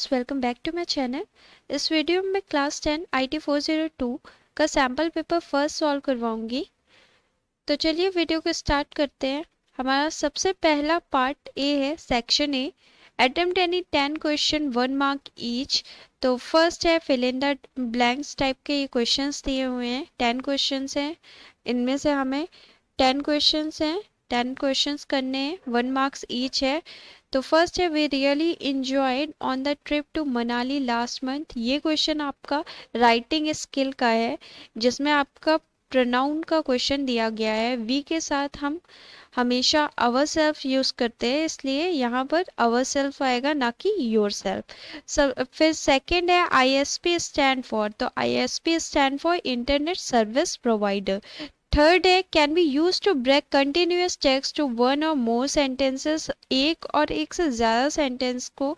Friends, welcome back to my channel. इस video में मैं क्लास 10 IT 402 का सैम्पल पेपर फर्स्ट सॉल्व करवाऊंगी। तो चलिए वीडियो को स्टार्ट करते हैं। हमारा सबसे पहला पार्ट ए है, section A, attempt any 10 question 1 mark each. तो फर्स्ट है fill in the blanks type के ये क्वेश्चंस दिए हुए हैं। 10 क्वेश्चंस हैं, इनमें से हमें 10 क्वेश्चंस हैं, 10 क्वेश्चंस करने हैं, 1 मार्क्स ईच है। तो फर्स्ट है, we really enjoyed on the trip to Manali last month. ये क्वेश्चन आपका राइटिंग स्किल का है, जिसमें आपका प्रोनाउन का क्वेश्चन दिया गया है। वी के साथ हम हमेशा अवर सेल्फ यूज करते हैं, इसलिए यहाँ पर अवर सेल्फ आएगा, ना कि योर सेल्फ। फिर सेकंड है, ISP स्टैंड फॉर। तो ISP stand for internet service provider. Third है, can be use to break continuous text to one और मोर सेंटेंसेस। एक और एक से ज़्यादा सेंटेंस को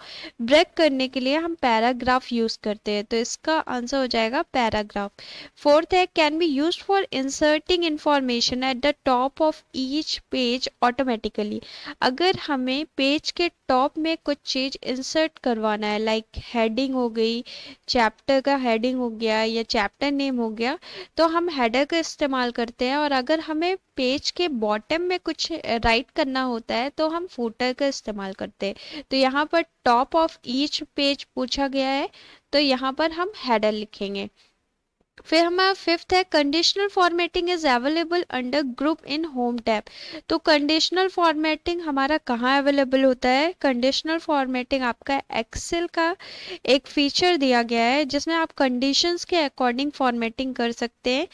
ब्रेक करने के लिए हम पैराग्राफ यूज करते हैं, तो इसका आंसर हो जाएगा पैराग्राफ। फोर्थ है, can be use for inserting information at the top of each page automatically. अगर हमें पेज के टॉप में कुछ चीज इंसर्ट करवाना है, लाइक हेडिंग हो गई, चैप्टर का हेडिंग हो गया या चैप्टर नेम हो गया, तो हम हेडर का इस्तेमाल करते हैं। और अगर हमें पेज के बॉटम में कुछ राइट करना होता है तो हम फुटर का इस्तेमाल करते हैं। तो यहाँ पर टॉप ऑफ ईच पेज पूछा गया है, तो यहाँ पर हम हेडर लिखेंगे। फिर हमारा फिफ्थ है, conditional formatting is available under group in home tab. तो कंडीशनल फॉर्मेटिंग हमारा कहाँ अवेलेबल होता है? कंडीशनल फॉर्मेटिंग आपका एक्सेल का एक फीचर दिया गया है, जिसमें आप कंडीशंस के अकॉर्डिंग फॉर्मेटिंग कर सकते हैं।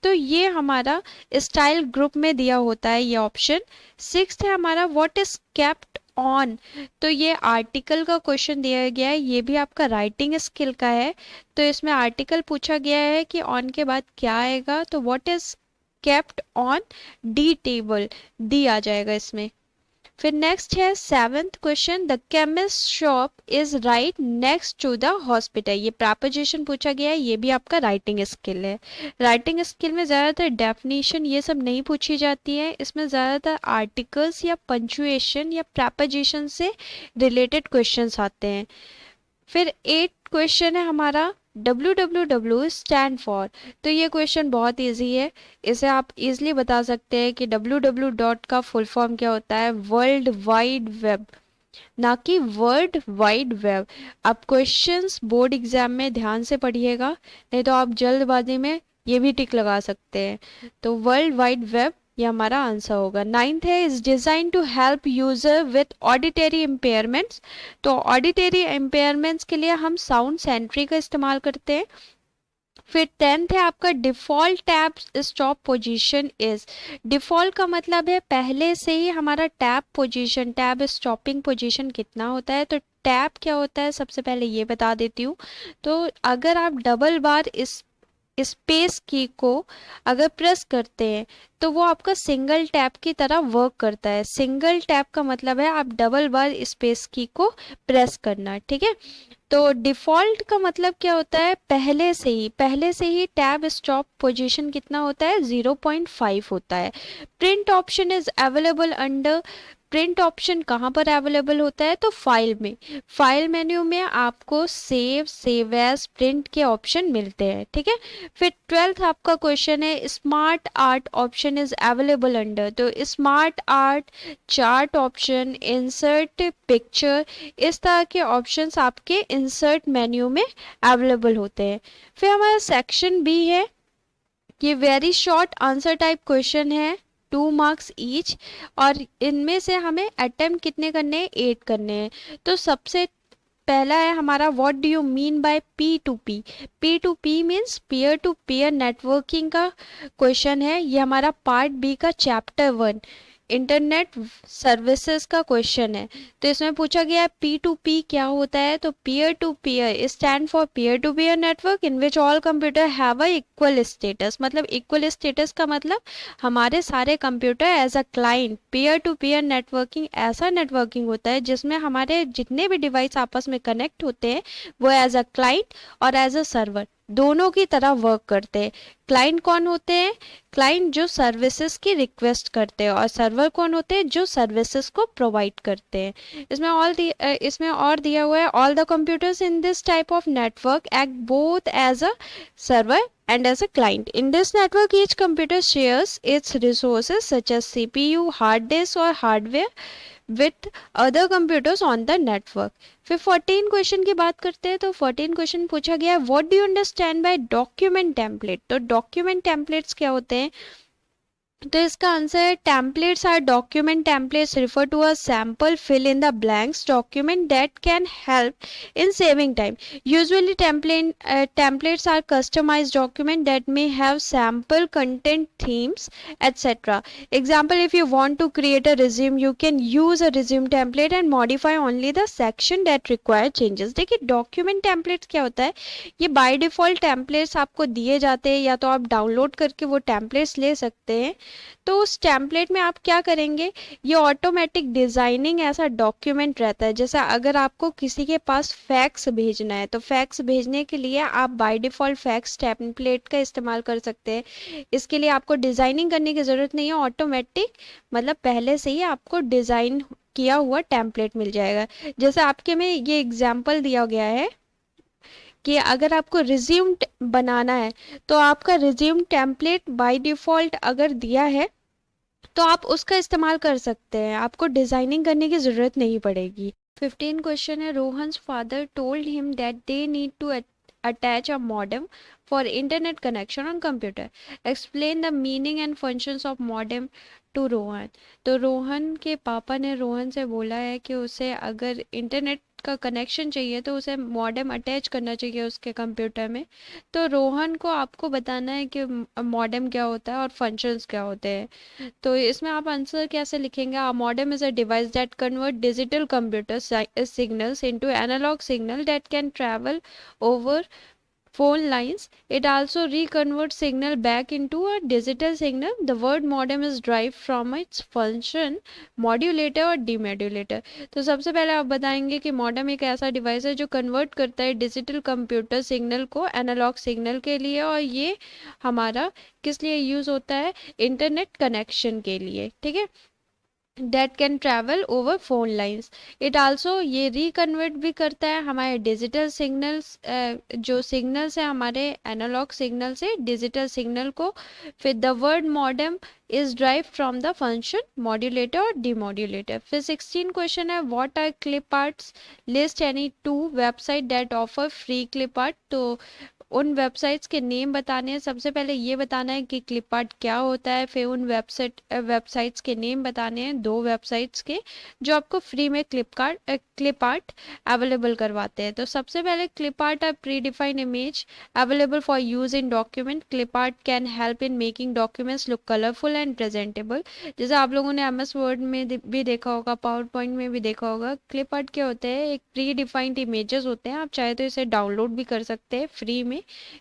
तो ये हमारा स्टाइल ग्रुप में दिया होता है ये ऑप्शन। सिक्स्थ है हमारा, व्हाट इज केप्ट ऑन। तो ये आर्टिकल का क्वेश्चन दिया गया है, ये भी आपका राइटिंग स्किल का है। तो इसमें आर्टिकल पूछा गया है कि ऑन के बाद क्या आएगा, तो what is kept on the table, D आ जाएगा इसमें। फिर नेक्स्ट है seventh question, the chemist shop is right next to the hospital. ये प्रपोजिशन पूछा गया है, ये भी आपका राइटिंग स्किल है। राइटिंग स्किल में ज़्यादातर डेफिनेशन ये सब नहीं पूछी जाती है, इसमें ज़्यादातर आर्टिकल्स या पंचुएशन या प्रपोजिशन से रिलेटेड क्वेश्चंस आते हैं। फिर 8 क्वेश्चन है हमारा, WWW स्टैंड फॉर। तो ये क्वेश्चन बहुत इजी है, इसे आप इजीली बता सकते हैं कि WWW डॉट का फुल फॉर्म क्या होता है, वर्ल्ड वाइड वेब, ना कि वर्ल्ड वाइड वेब। आप क्वेश्चंस बोर्ड एग्जाम में ध्यान से पढ़िएगा, नहीं तो आप जल्दबाजी में ये भी टिक लगा सकते हैं। तो वर्ल्ड वाइड वेब ये हमारा आंसर होगा। नाइन्थ है, is design to help user with auditory impairments. तो ऑडिटरी इम्पेयरमेंट्स के लिए हम साउंड सेंट्री का इस्तेमाल करते हैं। फिर 10th है आपका, default tab stop position is. Default का मतलब है पहले से ही हमारा tab position, tab stopping position कितना होता है। तो टैब क्या होता है सबसे पहले ये बता देती हूँ। तो अगर आप डबल बार इस स्पेस की को अगर प्रेस करते हैं तो वो आपका सिंगल टैप की तरह वर्क करता है। सिंगल टैप का मतलब है आप डबल बार स्पेस की को प्रेस करना, ठीक है। तो डिफॉल्ट का मतलब क्या होता है, पहले से ही टैब स्टॉप पोजीशन कितना होता है, 0.5 होता है। Print option is available under. Print option कहाँ पर अवेलेबल होता है, तो फाइल में, फाइल मेन्यू में आपको सेव एज, प्रिंट के ऑप्शन मिलते हैं, ठीक है। फिर 12th आपका क्वेश्चन है, smart art option is available under. तो smart art, chart option, insert picture, इस तरह के ऑप्शंस आपके इंसर्ट मेन्यू में अवेलेबल होते हैं। फिर हमारा सेक्शन बी है, ये very short answer type question है, 2 मार्क्स ईच, और इनमें से हमें अटेम्प्ट कितने करने हैं, 8 करने हैं। तो सबसे पहला है हमारा, what do you mean by P2P। P2P means peer to peer networking का क्वेश्चन है। ये हमारा पार्ट बी का चैप्टर 1 इंटरनेट सर्विसेज का क्वेश्चन है। तो इसमें पूछा गया है P2P क्या होता है, तो peer to peer stand for peer to peer network in which all computer have a equal status. मतलब इक्वल स्टेटस का मतलब हमारे सारे computer as a client. Peer to peer networking ऐसा नेटवर्किंग होता है जिसमें हमारे जितने भी डिवाइस आपस में कनेक्ट होते हैं वो एज अ क्लाइंट और एज अ सर्वर दोनों की तरह वर्क करते हैं। क्लाइंट कौन होते हैं? क्लाइंट जो सर्विसेज की रिक्वेस्ट करते हैं, और सर्वर कौन होते हैं? जो सर्विसेज को प्रोवाइड करते हैं। इसमें और दिया हुआ है, all the computers in this type of network act both as a server and as a client. In this network, each computer shares its resources such as CPU, hard disk or hardware with other computers on the network. फिर 14 question की बात करते हैं। तो 14 question पूछा गया है, what do you understand by document template? तो डॉक्यूमेंट टेम्पलेट्स क्या होते हैं? तो इसका आंसर है, templates are document templates refer to a sample fill in the blanks document that can help in saving time. Usually templates are customized document that may have sample content, themes, etc. Example, if you want to create a resume, you can use a resume template and modify only the section that require changes. देखिए document templates क्या होता है, ये by default templates आपको दिए जाते हैं, या तो आप डाउनलोड करके वो टेम्पलेट्स ले सकते हैं। तो उस टेम्पलेट में आप क्या करेंगे, ये ऑटोमेटिक डिज़ाइनिंग ऐसा डॉक्यूमेंट रहता है। जैसा अगर आपको किसी के पास फैक्स भेजना है, तो फैक्स भेजने के लिए आप बाय डिफ़ॉल्ट फैक्स टेम्पलेट का इस्तेमाल कर सकते हैं। इसके लिए आपको डिज़ाइनिंग करने की ज़रूरत नहीं है, ऑटोमेटिक मतलब पहले से ही आपको डिज़ाइन किया हुआ टेम्पलेट मिल जाएगा। जैसे आपके में ये एग्जाम्पल दिया गया है कि अगर आपको रिज्यूम बनाना है, तो आपका रिज्यूम टेम्पलेट बाय डिफ़ॉल्ट अगर दिया है तो आप उसका इस्तेमाल कर सकते हैं, आपको डिज़ाइनिंग करने की ज़रूरत नहीं पड़ेगी। 15 क्वेश्चन है, Rohan's father told him that they need to attach a modem for internet connection on computer. Explain the meaning and functions of modem to Rohan. तो रोहन के पापा ने रोहन से बोला है कि उसे अगर इंटरनेट का कनेक्शन चाहिए तो उसे मॉडेम अटैच करना चाहिए उसके कंप्यूटर में। तो रोहन को आपको बताना है कि मॉडेम क्या होता है और फंक्शंस क्या होते हैं। तो इसमें आप आंसर कैसे लिखेंगे, a modem is a device that convert digital computer signals into analog signal that can travel over phone lines. It also reconverts signal back into a digital signal. The word modem is derived from its function modulator और demodulator. तो सबसे पहले आप बताएंगे कि modem एक ऐसा device है जो कन्वर्ट करता है डिजिटल कंप्यूटर सिग्नल को एनालॉग सिग्नल के लिए, और ये हमारा किस लिए यूज़ होता है, इंटरनेट कनेक्शन के लिए। ठीक है, that can travel over phone lines. it also ये रिकन्वर्ट भी करता है हमारे डिजिटल सिग्नल्स, जो सिग्नल्स है हमारे एनालॉग सिग्नल से डिजिटल सिग्नल को। फिर the word modem is drive from the function modulator और डिमॉड्यूलेटर। फिर 16 क्वेश्चन है, what are clip arts, list any two website that offer free clip art. तो उन वेबसाइट्स के नेम बताने हैं। सबसे पहले ये बताना है कि क्लिप आर्ट क्या होता है, फिर उन वेबसाइट्स के नेम बताने हैं, दो वेबसाइट्स के जो आपको फ्री में क्लिप आर्ट अवेलेबल करवाते हैं। तो सबसे पहले clip art are predefined image available for use in document. Clip art can help in making documents look colourful and presentable. जैसे आप लोगों ने MS वर्ड में भी देखा होगा, पावर पॉइंट में भी देखा होगा। क्लिप आर्ट क्या होता है, एक प्री डिफाइंड इमेजेस होते हैं, आप चाहे तो इसे डाउनलोड भी कर सकते हैं फ्री में।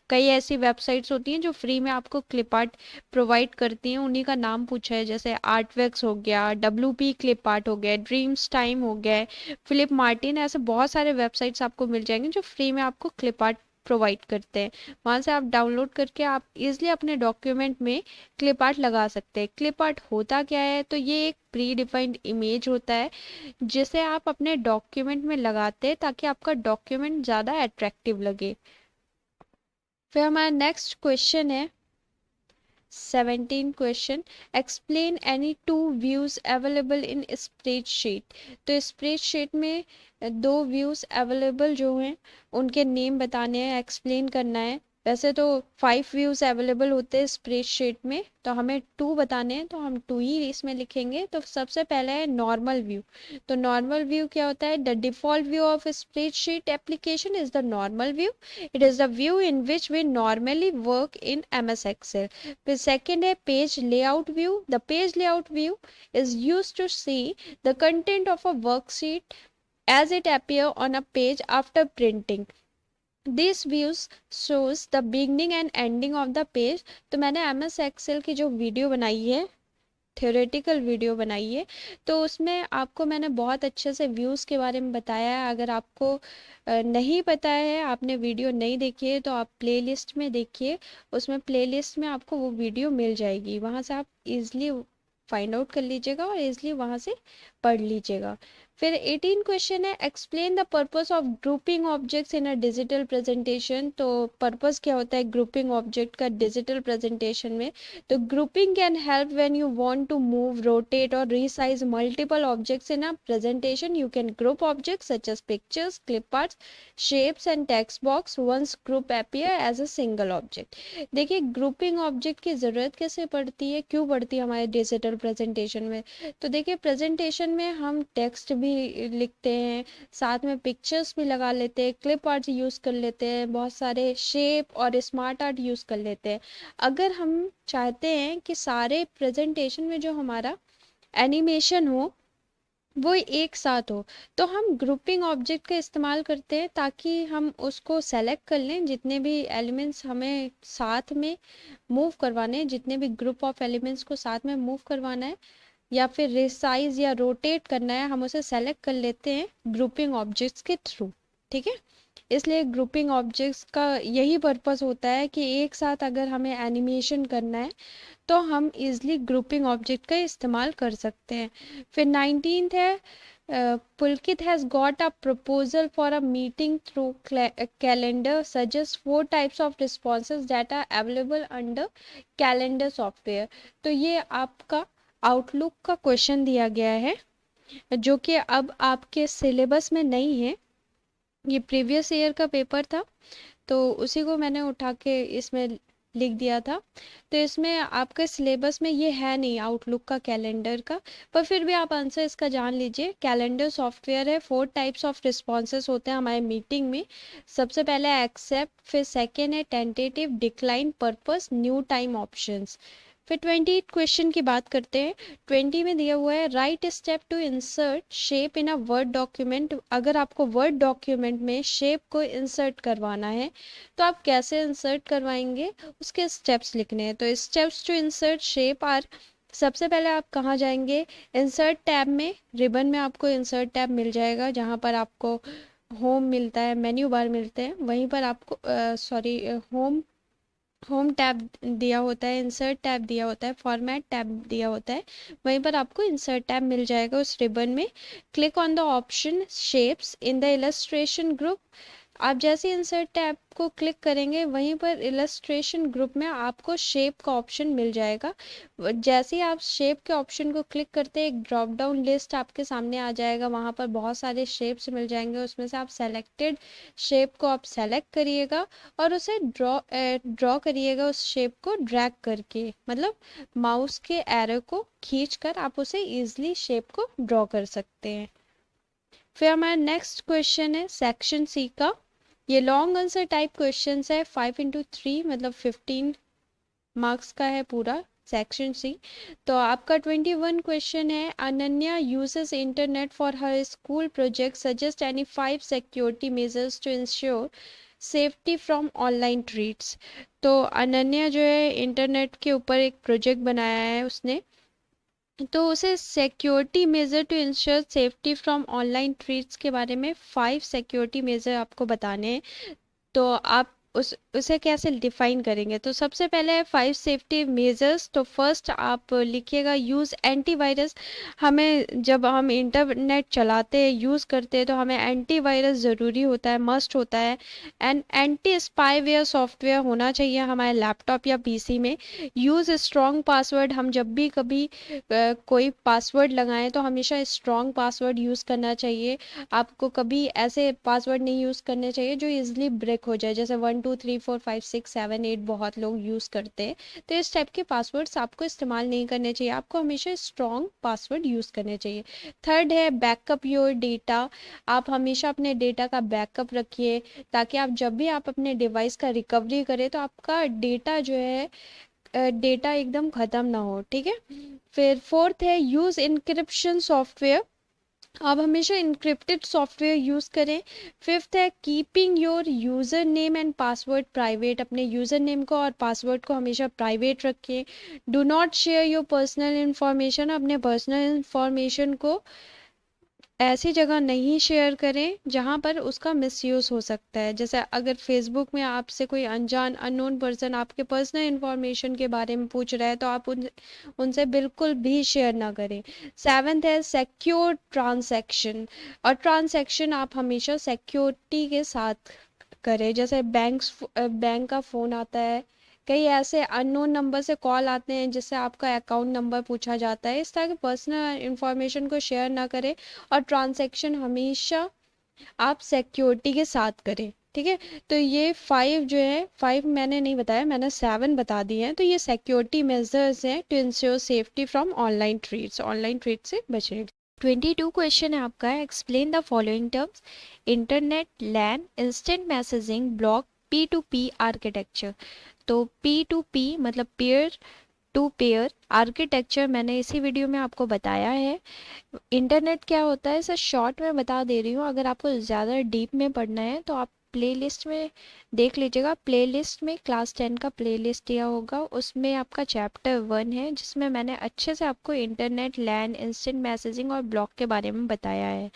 कई ऐसी वेबसाइट्स होती हैं जो फ्री में आपको क्लिप आर्ट प्रोवाइड करती हैं, उन्हीं का नाम पूछा है, जैसे आर्टवर्क्स हो गया, WP क्लिप आर्ट हो गया, ड्रीम्स टाइम हो गया, फिलिप मार्टिन, ऐसे बहुत सारे वेबसाइट्स आपको मिल जाएंगे जो फ्री में आपको क्लिप आर्ट प्रोवाइड करते हैं। वहाँ से आप डाउनलोड करके आप इजीली अपने डॉक्यूमेंट में क्लिप आर्ट लगा सकते हैं। क्लिप आर्ट होता क्या है, तो ये एक प्री डिफाइंड इमेज होता है जिसे आप अपने डॉक्यूमेंट में लगाते हैं ताकि आपका डॉक्यूमेंट ज़्यादा अट्रैक्टिव लगे। फिर हमारा नेक्स्ट क्वेश्चन है 17 question, explain any two views available in spreadsheet. तो स्प्रेडशीट में दो व्यूज अवेलेबल जो हैं उनके नेम बताने हैं, एक्सप्लेन करना है। वैसे तो 5 व्यूज अवेलेबल होते हैं स्प्रेडशीट में, तो हमें 2 बताने हैं, तो हम 2 ही इसमें लिखेंगे। तो सबसे पहले है नॉर्मल व्यू। तो नॉर्मल व्यू क्या होता है, the default view of spreadsheet application is the normal view. It is the view in which we normally work in MS Excel. फिर सेकेंड है page layout view. The page layout view is use to see the content of a worksheet as it appear on a page after printing. This views shows the beginning and ending of the page. तो मैंने MS Excel की जो video बनाई है, theoretical video बनाई है, तो उसमें आपको मैंने बहुत अच्छे से व्यूज़ के बारे में बताया है। अगर आपको नहीं पता है, आपने वीडियो नहीं देखी है, तो आप प्लेलिस्ट में देखिए, उसमें प्लेलिस्ट में आपको वो वीडियो मिल जाएगी, वहाँ से आप इजली फाइंड आउट कर लीजिएगा और इजली वहाँ से पढ़ लीजिएगा। फिर 18 क्वेश्चन है, explain the purpose of grouping objects in a digital presentation. तो पर्पस क्या होता है ग्रुपिंग ऑब्जेक्ट का डिजिटल प्रेजेंटेशन में? तो grouping can help when you want to move, rotate और resize multiple objects in a presentation. You can group objects such as pictures, clip arts, shapes and text box once group appear as a single object. देखिए grouping object की ज़रूरत कैसे पड़ती है, क्यों पड़ती है हमारे डिजिटल प्रेजेंटेशन में? तो देखिए प्रेजेंटेशन में हम टेक्स्ट भी लिखते हैं, साथ में पिक्चर्स भी लगा लेते हैं, क्लिप आर्ट यूज़ कर लेते हैं, बहुत सारे शेप और स्मार्ट आर्ट यूज़ कर लेते हैं। अगर हम चाहते हैं कि सारे प्रेजेंटेशन में जो हमारा एनिमेशन हो वो एक साथ हो, तो हम ग्रुपिंग ऑब्जेक्ट का इस्तेमाल करते हैं ताकि हम उसको सेलेक्ट कर लें, जितने भी एलिमेंट्स हमें साथ में मूव करवाने हैं, जितने भी ग्रुप ऑफ एलिमेंट्स को साथ में मूव करवाना है या फिर रिसाइज या रोटेट करना है, हम उसे सेलेक्ट कर लेते हैं ग्रुपिंग ऑब्जेक्ट्स के थ्रू। ठीक है, इसलिए ग्रुपिंग ऑब्जेक्ट्स का यही पर्पस होता है कि एक साथ अगर हमें एनिमेशन करना है तो हम इजली ग्रुपिंग ऑब्जेक्ट का इस्तेमाल कर सकते हैं। फिर 19th है, Pulkit has got a proposal for a meeting through calendar. Suggest 4 types of responses that are available under calendar software. तो ये आपका आउटलुक का क्वेश्चन दिया गया है, जो कि अब आपके सिलेबस में नहीं है, ये प्रीवियस ईयर का पेपर था, तो उसी को मैंने उठा के इसमें लिख दिया था। तो इसमें आपके सिलेबस में ये है नहीं आउटलुक का कैलेंडर का, पर फिर भी आप आंसर इसका जान लीजिए। कैलेंडर सॉफ्टवेयर है, 4 टाइप्स ऑफ रिस्पॉन्सेस होते हैं हमारे मीटिंग में। सबसे पहले एक्सेप्ट, फिर सेकेंड है tentative, decline, purpose, new time options. फिर 28 क्वेश्चन की बात करते हैं। 20 में दिया हुआ है write step to insert shape in a word document. अगर आपको वर्ड डॉक्यूमेंट में शेप को इंसर्ट करवाना है तो आप कैसे इंसर्ट करवाएंगे, उसके स्टेप्स लिखने हैं। तो steps to insert shape are, सबसे पहले आप कहाँ जाएंगे, इंसर्ट टैब में, रिबन में आपको इंसर्ट टैब मिल जाएगा, जहाँ पर आपको होम मिलता है, मेन्यू बार मिलते हैं, वहीं पर आपको होम टैब दिया होता है, इंसर्ट टैब दिया होता है, फॉर्मेट टैब दिया होता है, वहीं पर आपको इंसर्ट टैब मिल जाएगा उस रिबन में। Click on the option shapes in the illustration group. आप जैसे इंसर्ट टैब को क्लिक करेंगे वहीं पर इलस्ट्रेशन ग्रुप में आपको शेप का ऑप्शन मिल जाएगा। जैसे ही आप शेप के ऑप्शन को क्लिक करते हैं एक ड्रॉप डाउन लिस्ट आपके सामने आ जाएगा, वहाँ पर बहुत सारे शेप्स मिल जाएंगे, उसमें से आप सेलेक्टेड शेप को आप सेलेक्ट करिएगा और उसे ड्रॉ करिएगा, उस शेप को ड्रैग करके, मतलब माउस के एरो को खींच कर आप उसे ईजिली शेप को ड्रॉ कर सकते हैं। फिर हमारा नेक्स्ट क्वेश्चन है सेक्शन सी का। ये लॉन्ग आंसर टाइप क्वेश्चन है, 5 into 3 मतलब 15 मार्क्स का है पूरा सेक्शन सी। तो आपका 21 क्वेश्चन है, Ananya uses internet for her school project, suggest any 5 security measures to ensure safety from online threats. तो अनन्या जो है इंटरनेट के ऊपर एक प्रोजेक्ट बनाया है उसने, तो उसे security measure to ensure safety from online threats के बारे में 5 सिक्योरिटी मेजर आपको बताने हैं। तो आप उसे कैसे डिफाइन करेंगे? तो सबसे पहले है 5 सेफ्टी मेजर्स। तो फर्स्ट आप लिखिएगा यूज़ एंटीवायरस। हमें जब हम इंटरनेट चलाते हैं, यूज़ करते हैं, तो हमें एंटीवायरस ज़रूरी होता है, मस्ट होता है। एंड एंटी स्पाईवेयर सॉफ्टवेयर होना चाहिए हमारे लैपटॉप या पीसी में। यूज़ स्ट्रॉन्ग पासवर्ड, हम जब भी कभी कोई पासवर्ड लगाएं तो हमेशा स्ट्रॉन्ग पासवर्ड यूज़ करना चाहिए। आपको कभी ऐसे पासवर्ड नहीं यूज़ करने चाहिए जो इजीली ब्रेक हो जाए, जैसे 1 2 3 4 5 6 7 8 बहुत लोग यूज़ करते हैं। तो इस टाइप के पासवर्ड्स आपको इस्तेमाल नहीं करने चाहिए, आपको हमेशा स्ट्रॉन्ग पासवर्ड यूज़ करने चाहिए। थर्ड है बैकअप योर डेटा। आप हमेशा अपने डेटा का बैकअप रखिए, ताकि आप जब भी आप अपने डिवाइस का रिकवरी करें तो आपका डेटा जो है डेटा एकदम ख़त्म ना हो। ठीक है, फिर फोर्थ है यूज़ इनक्रिप्शन सॉफ्टवेयर। आप हमेशा इनक्रिप्टेड सॉफ्टवेयर यूज़ करें। फिफ्थ है keeping your user name and password private, अपने यूज़र नेम को और पासवर्ड को हमेशा प्राइवेट रखें। Do not share your personal information, अपने पर्सनल इन्फॉर्मेशन को ऐसी जगह नहीं शेयर करें जहां पर उसका मिसयूज़ हो सकता है। जैसे अगर फेसबुक में आपसे कोई अनजान अननोन पर्सन आपके पर्सनल इन्फॉर्मेशन के बारे में पूछ रहा है तो आप उनसे बिल्कुल भी शेयर ना करें। सेवन्थ है सिक्योर ट्रांजैक्शन, और ट्रांजैक्शन आप हमेशा सिक्योरिटी के साथ करें। जैसे बैंक का फ़ोन आता है, कई ऐसे अननोन नंबर से कॉल आते हैं जिससे आपका अकाउंट नंबर पूछा जाता है। इस तरह के पर्सनल इंफॉर्मेशन को शेयर ना करें और ट्रांजैक्शन हमेशा आप सिक्योरिटी के साथ करें। ठीक है, तो ये 5 जो है, 5 मैंने नहीं बताया, मैंने 7 बता दिए हैं। तो ये सिक्योरिटी मेजर्स हैं to ensure safety from online threat से बचें। 22 क्वेश्चन है आपका, explain the following terms. Internet, LAN, instant messaging, blog, P2P architecture. तो P2P मतलब पेयर टू पेयर आर्किटेक्चर मैंने इसी वीडियो में आपको बताया है। इंटरनेट क्या होता है, सर शॉर्ट में बता दे रही हूँ, अगर आपको ज़्यादा डीप में पढ़ना है तो आप प्लेलिस्ट में देख लीजिएगा। प्लेलिस्ट में क्लास 10 का प्लेलिस्ट दिया होगा, उसमें आपका चैप्टर 1 है जिसमें मैंने अच्छे से आपको इंटरनेट, लैन, इंस्टेंट मैसेजिंग और ब्लॉक के बारे में बताया है।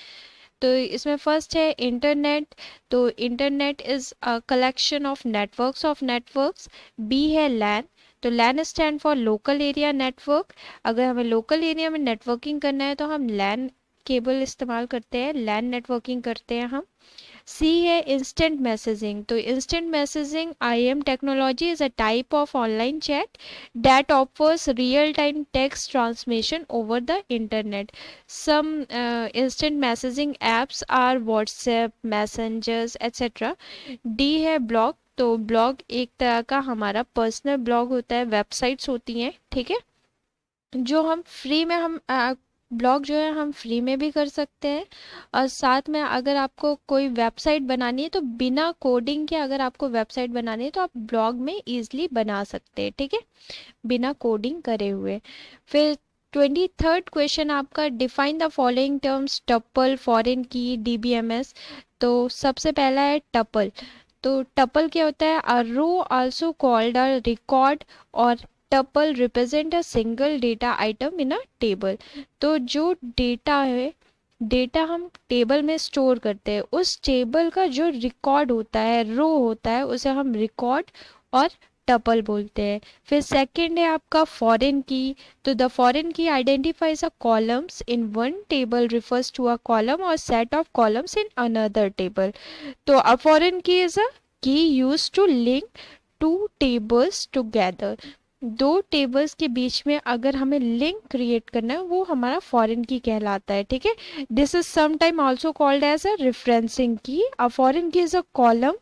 तो इसमें फर्स्ट है इंटरनेट। तो internet is a collection of networks. B है लैन। तो LAN stand for local area network. अगर हमें लोकल एरिया में नेटवर्किंग करना है तो हम लैन केबल इस्तेमाल करते हैं, लैन नेटवर्किंग करते हैं हम। सी है इंस्टेंट मैसेजिंग। तो instant messaging IM technology is a type of online chat that offers real time text transmission over the internet. Some instant messaging apps are WhatsApp, messengers etcetera. D है blog. तो blog एक तरह का हमारा personal blog होता है, websites होती हैं, ठीक है, जो हम फ्री में हम ब्लॉग जो है हम फ्री में भी कर सकते हैं। और साथ में अगर आपको कोई वेबसाइट बनानी है तो बिना कोडिंग के अगर आपको वेबसाइट बनानी है तो आप ब्लॉग में ईजिली बना सकते हैं, ठीक है, बिना कोडिंग करे हुए। फिर 23rd क्वेश्चन आपका, define the following terms tuple, foreign की, DBMS। तो सबसे पहला है टपल। तो टपल क्या होता है, अ रो आल्सो कॉल्ड अ रिकॉर्ड, और tuple represent a single data item in a table. तो जो डेटा है, डेटा हम टेबल में स्टोर करते हैं, उस टेबल का जो रिकॉर्ड होता है, रो होता है, उसे हम रिकॉर्ड और टपल बोलते हैं। फिर सेकंड है आपका फॉरेन की। तो the foreign key identifies a columns in one table, refers to a column और set of columns in another table. तो a foreign key is a key used to link two tables together। दो tables के बीच में अगर हमें link create करना है वो हमारा फॉरेन की कहलाता है, ठीक है। This is sometime also called as a referencing key. A foreign key is a column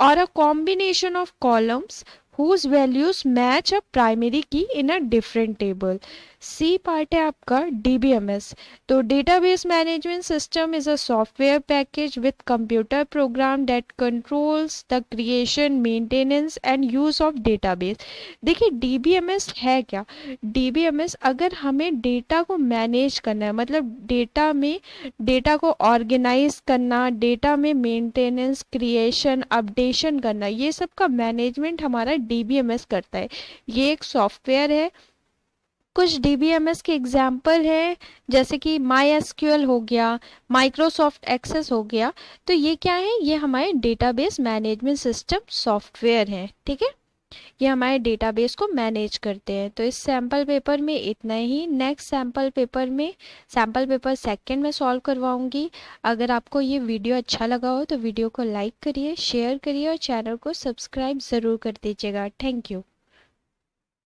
or a combination of columns whose values match a primary key in a different table। C part है आपका DBMS। तो database management system is a software package with computer program that controls the creation, maintenance and use of database. देखिए DBMS है क्या, DBMS अगर हमें data को manage करना है, मतलब डेटा को ऑर्गेनाइज करना, डेटा में मेंटेनेंस, क्रिएशन, अपडेशन करना, ये सब का मैनेजमेंट हमारा DBMS करता है। ये एक सॉफ्टवेयर है। कुछ DBMS के एग्जाम्पल है जैसे कि MySQL हो गया, माइक्रोसॉफ्ट एक्सेस हो गया। तो ये क्या है, ये हमारे डेटाबेस मैनेजमेंट सिस्टम सॉफ्टवेयर है, ठीक है, ये हमारे डेटाबेस को मैनेज करते हैं। तो इस सैम्पल पेपर में इतना ही। नेक्स्ट सैम्पल पेपर सेकंड में सॉल्व करवाऊंगी। अगर आपको ये वीडियो अच्छा लगा हो तो वीडियो को लाइक करिए, शेयर करिए और चैनल को सब्सक्राइब ज़रूर कर दीजिएगा। Thank you.